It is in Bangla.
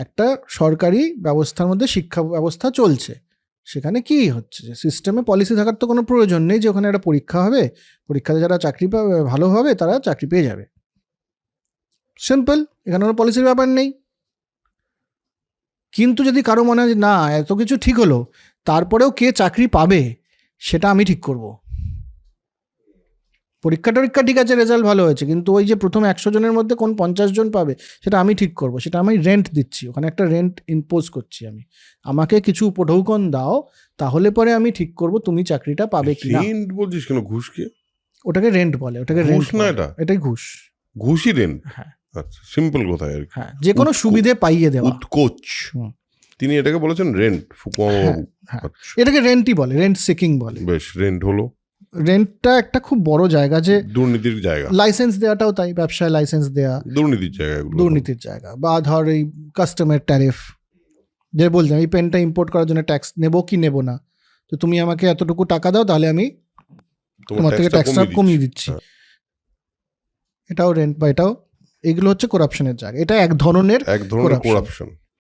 একটা সরকারি ব্যবস্থার মধ্যে শিক্ষা ব্যবস্থা চলছে, সেখানে কি হচ্ছে যে সিস্টেমে পলিসি থাকার তো কোনো প্রয়োজন নেই যে ওখানে একটা পরীক্ষা হবে, পরীক্ষাতে যারা চাকরি পাবে ভালো হবে তারা চাকরি পেয়ে যাবে, সিম্পল, এখানে কোনো পলিসির ব্যাপার নেই। কিন্তু যদি কারো মনে হয় যে না এত কিছু ঠিক হলো, তারপরেও কে চাকরি পাবে সেটা আমি ঠিক করব। পরীক্ষা ঠিক আছে, রেজাল্ট ভালো হয়েছে, কিন্তু ওই যে প্রথম 100 জনের মধ্যে কোন 50 জন পাবে সেটা আমি ঠিক করব। সেটা আমি রেন্ট দিচ্ছি, ওখানে একটা রেন্ট ইম্পোজ করছি আমি, আমাকে কিছু উপঢৌকন দাও, তাহলে পরে আমি ঠিক করব তুমি চাকরিটা পাবে কি না। রেন্ট বলছিস কেন? ঘুষকে ওটাকে রেন্ট বলে, ওটাকে রেন্ট না, বলে। এটাই ঘুষ। ঘুষই রেন্ট? হ্যাঁ, আচ্ছা, সিম্পল কথায় আর কি। হ্যাঁ, যে কোনো সুবিধে পাইয়ে দেওয়া। উৎকোচ তিনি এটাকে বলেছেন রেন্ট, ফুকুয়ামা বাবু। হ্যাঁ, এটাকে রেন্টই বলে, রেন্ট সিকিং বলে। বেশ, রেন্ট হলো। রেন্টটা একটা খুব বড় জায়গা, যে দুর্নীতির জায়গা। লাইসেন্স দেওয়াটাও তাই, ব্যবসায় লাইসেন্স দেওয়া দুর্নীতির জায়গা, এগুলো দুর্নীতির জায়গা। বা ধর এই কাস্টমের ট্যারিফ, যে বলছেন এই পেনটা ইম্পোর্ট করার জন্য ট্যাক্স নেব কি নেব না, তো তুমি আমাকে এতটুকু টাকা দাও তাহলে আমি তোমার থেকে ট্যাক্সটা কমিয়ে দিচ্ছি, এটাও রেন্ট। বা এটাও, এগুলো হচ্ছে করাপশনের জায়গা, এটা এক ধরনের করাপশন।